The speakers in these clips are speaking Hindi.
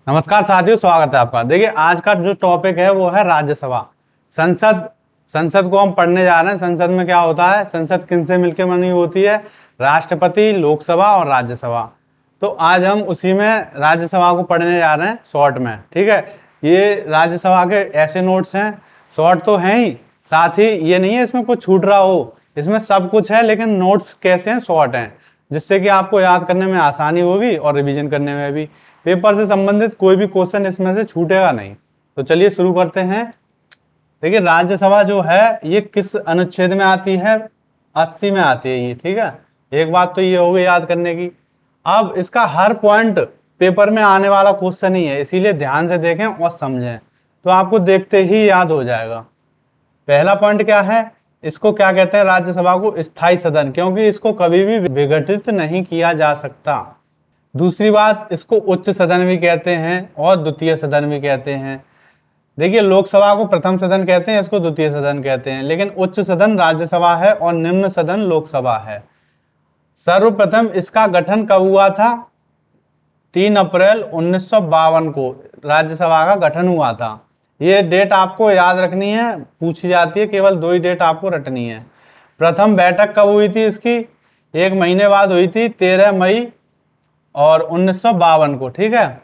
नमस्कार साथियों, स्वागत है आपका। देखिए, आज का जो टॉपिक है वो है राज्यसभा। संसद संसद को हम पढ़ने जा रहे हैं। संसद में क्या होता है, संसद किनसे मिलकर बनी होती है? राष्ट्रपति, लोकसभा और राज्यसभा। तो आज हम उसी में राज्यसभा को पढ़ने जा रहे हैं शॉर्ट में। ठीक है, ये राज्यसभा के ऐसे नोट्स हैं, शॉर्ट तो हैं ही, साथ ही ये नहीं है इसमें कुछ छूट रहा हो, इसमें सब कुछ है, लेकिन नोट्स कैसे हैं, शॉर्ट हैं, जिससे कि आपको याद करने में आसानी होगी और रिवीजन करने में भी। पेपर से संबंधित कोई भी क्वेश्चन इसमें से छूटेगा नहीं। तो चलिए शुरू करते हैं। देखिए, राज्यसभा जो है ये किस अनुच्छेद में आती है? 80 में आती है ये। ठीक है, एक बात तो ये हो गई याद करने की। अब इसका हर पॉइंट पेपर में आने वाला क्वेश्चन ही है, इसीलिए ध्यान से देखें और समझें, तो आपको देखते ही याद हो जाएगा। पहला पॉइंट क्या है? इसको क्या कहते हैं? राज्यसभा को स्थायी सदन, क्योंकि इसको कभी भी विघटित नहीं किया जा सकता। दूसरी बात, इसको उच्च सदन भी कहते हैं और द्वितीय सदन भी कहते हैं। देखिए, लोकसभा को प्रथम सदन कहते हैं, इसको द्वितीय सदन कहते हैं, लेकिन उच्च सदन राज्यसभा है और निम्न सदन लोकसभा है। सर्वप्रथम इसका गठन कब हुआ था? 3 अप्रैल 1952 को राज्यसभा का गठन हुआ था। ये डेट आपको याद रखनी है, पूछी जाती है, केवल 2 ही डेट आपको रटनी है। प्रथम बैठक कब हुई थी इसकी? 1 महीने बाद हुई थी, 13 मई और 1952 को। ठीक है,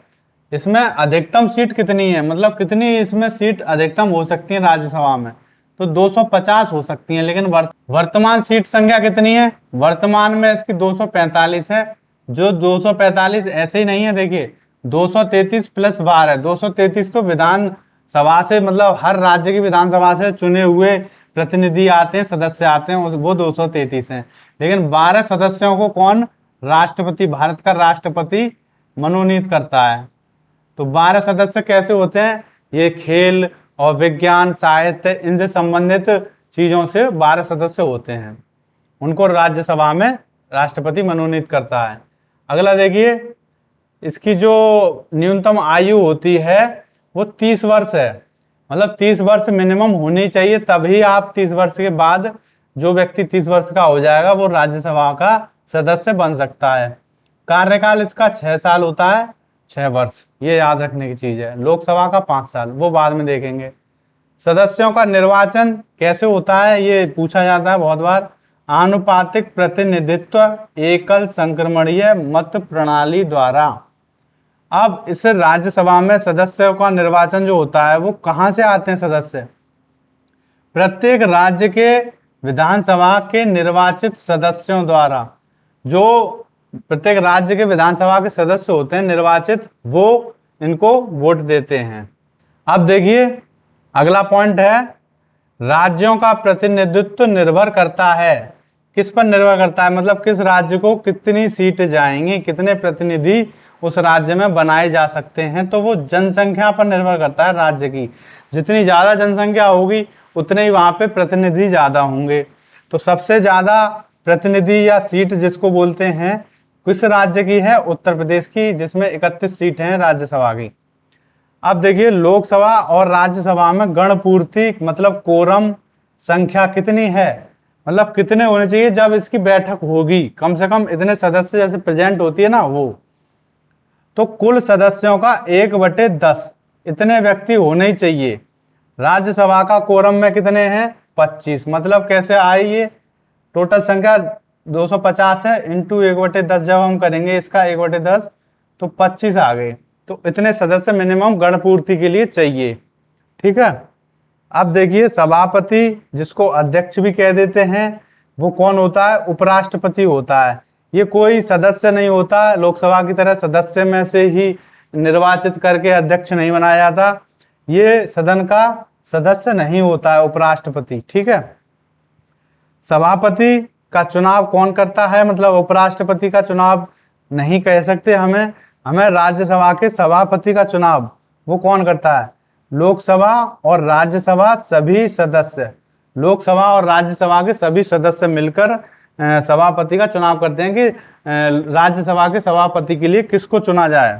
इसमें अधिकतम सीट कितनी है, मतलब कितनी इसमें सीट अधिकतम हो सकती है राज्यसभा में? तो 250 हो सकती हैं, लेकिन वर्तमान सीट संख्या कितनी है? वर्तमान में इसकी 245 है। जो 245 ऐसे ही नहीं है, देखिए 233 प्लस 12 है। 233 तो विधानसभा से, मतलब हर राज्य की विधानसभा से चुने हुए प्रतिनिधि आते हैं, सदस्य आते हैं, वो 233 हैं। लेकिन 12 सदस्यों को कौन? राष्ट्रपति, भारत का राष्ट्रपति मनोनीत करता है। तो 12 सदस्य कैसे होते हैं? ये खेल और विज्ञान, साहित्य, इनसे संबंधित चीजों से 12 सदस्य होते हैं, उनको राज्यसभा में राष्ट्रपति मनोनीत करता है। अगला देखिए, इसकी जो न्यूनतम आयु होती है वो 30 वर्ष है, मतलब 30 वर्ष मिनिमम होनी चाहिए, तभी आप 30 वर्ष के बाद जो व्यक्ति 30 वर्ष का हो जाएगा वो राज्यसभा का सदस्य बन सकता है। कार्यकाल इसका 6 साल होता है, 6 वर्ष, ये याद रखने की चीज है। लोकसभा का 5 साल, वो बाद में देखेंगे। सदस्यों का निर्वाचन कैसे होता है, ये पूछा जाता है बहुत बार। आनुपातिक प्रतिनिधित्व एकल संक्रमणीय मत प्रणाली द्वारा। अब इस राज्यसभा में सदस्यों का निर्वाचन जो होता है वो कहां से आते हैं सदस्य? प्रत्येक राज्य के विधानसभा के निर्वाचित सदस्यों द्वारा। जो प्रत्येक राज्य के विधानसभा के सदस्य होते हैं निर्वाचित, वो इनको वोट देते हैं। अब देखिए, अगला पॉइंट है, राज्यों का प्रतिनिधित्व निर्भर करता है। किस पर निर्भर करता है? मतलब किस राज्य को कितनी सीट जाएंगी, कितने प्रतिनिधि उस राज्य में बनाए जा सकते हैं, तो वो जनसंख्या पर निर्भर करता है राज्य की। जितनी ज्यादा जनसंख्या होगी उतने ही वहां पे प्रतिनिधि ज्यादा होंगे। तो सबसे ज्यादा प्रतिनिधि या सीट जिसको बोलते हैं, किस राज्य की है? उत्तर प्रदेश की, जिसमें 31 सीट हैं राज्यसभा की। अब देखिए, लोकसभा और राज्यसभा में गणपूर्ति, मतलब कोरम संख्या कितनी है, मतलब कितने होने चाहिए जब इसकी बैठक होगी? कम से कम इतने सदस्य जैसे प्रेजेंट होती है ना, वो तो कुल सदस्यों का 1/10 इतने व्यक्ति होने ही चाहिए। राज्यसभा का कोरम में कितने हैं? 25। मतलब कैसे आए ये? टोटल संख्या 250 है, इंटू 1/10 जब हम करेंगे इसका 1/10 तो 25 आ गए। तो इतने सदस्य मिनिमम गणपूर्ति के लिए चाहिए। ठीक है, अब देखिए, सभापति जिसको अध्यक्ष भी कह देते हैं, वो कौन होता है? उपराष्ट्रपति होता है। ये कोई सदस्य नहीं होता, लोकसभा की तरह सदस्य में से ही निर्वाचित करके अध्यक्ष नहीं बनाया जाता। ये सदन का सदस्य नहीं होता है उपराष्ट्रपति। ठीक है, सभापति का चुनाव कौन करता है? मतलब उपराष्ट्रपति का चुनाव नहीं कह सकते, हमें राज्यसभा के सभापति का चुनाव वो कौन करता है? लोकसभा और राज्यसभा सभी सदस्य, लोकसभा और राज्यसभा के सभी सदस्य मिलकर सभापति का चुनाव करते हैं कि राज्यसभा के सभापति के लिए किसको चुना जाए।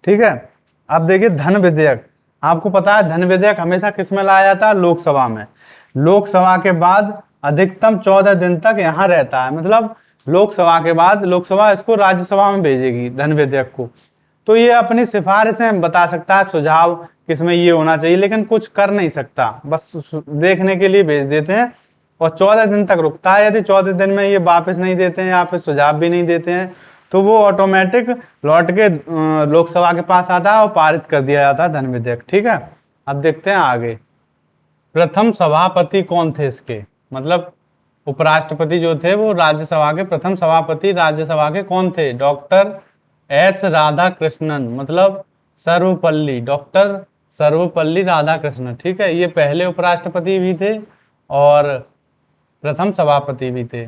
ठीक है, अब देखिए, धन विधेयक। आपको पता है धन विधेयक हमेशा किस में लाया जाता है? लोकसभा में। लोकसभा के बाद अधिकतम 14 दिन तक यहाँ रहता है, मतलब लोकसभा के बाद लोकसभा इसको राज्यसभा में भेजेगी धन विधेयक को। तो ये अपनी सिफारिशें बता सकता है, सुझाव किसमें ये होना चाहिए, लेकिन कुछ कर नहीं सकता, बस देखने के लिए भेज देते हैं और 14 दिन तक रुकता है। यदि 14 दिन में ये वापस नहीं देते हैं या फिर सुझाव भी नहीं देते हैं तो वो ऑटोमेटिक लौट के लोकसभा के पास आता है और पारित कर दिया जाता है धन विधेयक। ठीक है, अब देखते हैं आगे। प्रथम सभापति कौन थे इसके, मतलब उपराष्ट्रपति जो थे वो राज्यसभा के प्रथम सभापति राज्यसभा के कौन थे? डॉक्टर एस राधाकृष्णन, मतलब सर्वपल्ली, डॉक्टर सर्वपल्ली राधाकृष्णन। ठीक है, ये पहले उपराष्ट्रपति भी थे और प्रथम सभापति भी थे।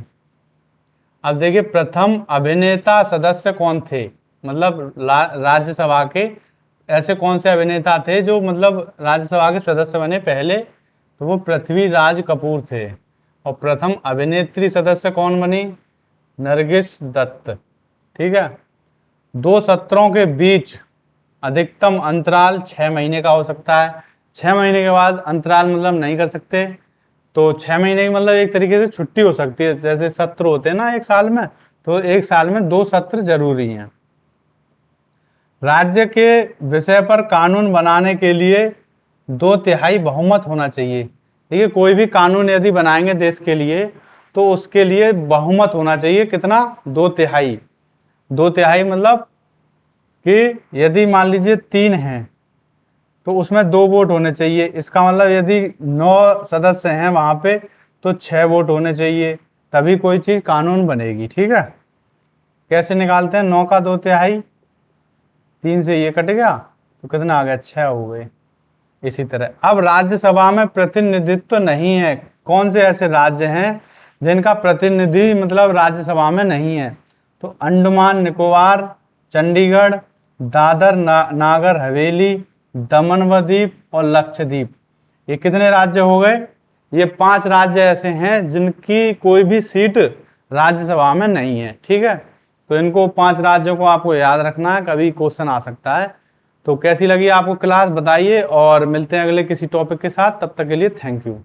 अब देखिए प्रथम अभिनेता सदस्य कौन थे, मतलब राज्यसभा के ऐसे कौन से अभिनेता थे जो मतलब राज्यसभा के सदस्य बने पहले? तो वो पृथ्वीराज कपूर थे। और प्रथम अभिनेत्री सदस्य कौन बनी? नरगिस दत्त। ठीक है, 2 सत्रों के बीच अधिकतम अंतराल 6 महीने का हो सकता है। 6 महीने के बाद अंतराल मतलब नहीं कर सकते, तो 6 महीने की मतलब एक तरीके से छुट्टी हो सकती है, जैसे सत्र होते हैं ना एक साल में, तो एक साल में 2 सत्र जरूरी हैं। राज्य के विषय पर कानून बनाने के लिए 2/3 बहुमत होना चाहिए। देखिए कोई भी कानून यदि बनाएंगे देश के लिए तो उसके लिए बहुमत होना चाहिए, कितना? 2/3। 2/3 मतलब कि यदि मान लीजिए 3 हैं तो उसमें 2 वोट होने चाहिए। इसका मतलब यदि 9 सदस्य हैं वहां पे तो 6 वोट होने चाहिए, तभी कोई चीज कानून बनेगी। ठीक है, कैसे निकालते हैं? 9 का 2/3, 3 से ये कट गया तो कितना आ गया? 6 हो गए। इसी तरह अब राज्यसभा में प्रतिनिधित्व नहीं है, कौन से ऐसे राज्य हैं जिनका प्रतिनिधि मतलब राज्यसभा में नहीं है? तो अंडमान निकोबार, चंडीगढ़, दादर नागर हवेली, दमन व दीप और लक्षद्वीप। ये कितने राज्य हो गए? ये 5 राज्य ऐसे हैं जिनकी कोई भी सीट राज्यसभा में नहीं है। ठीक है, तो इनको 5 राज्यों को आपको याद रखना है, कभी क्वेश्चन आ सकता है। तो कैसी लगी आपको क्लास बताइए और मिलते हैं अगले किसी टॉपिक के साथ, तब तक के लिए थैंक यू।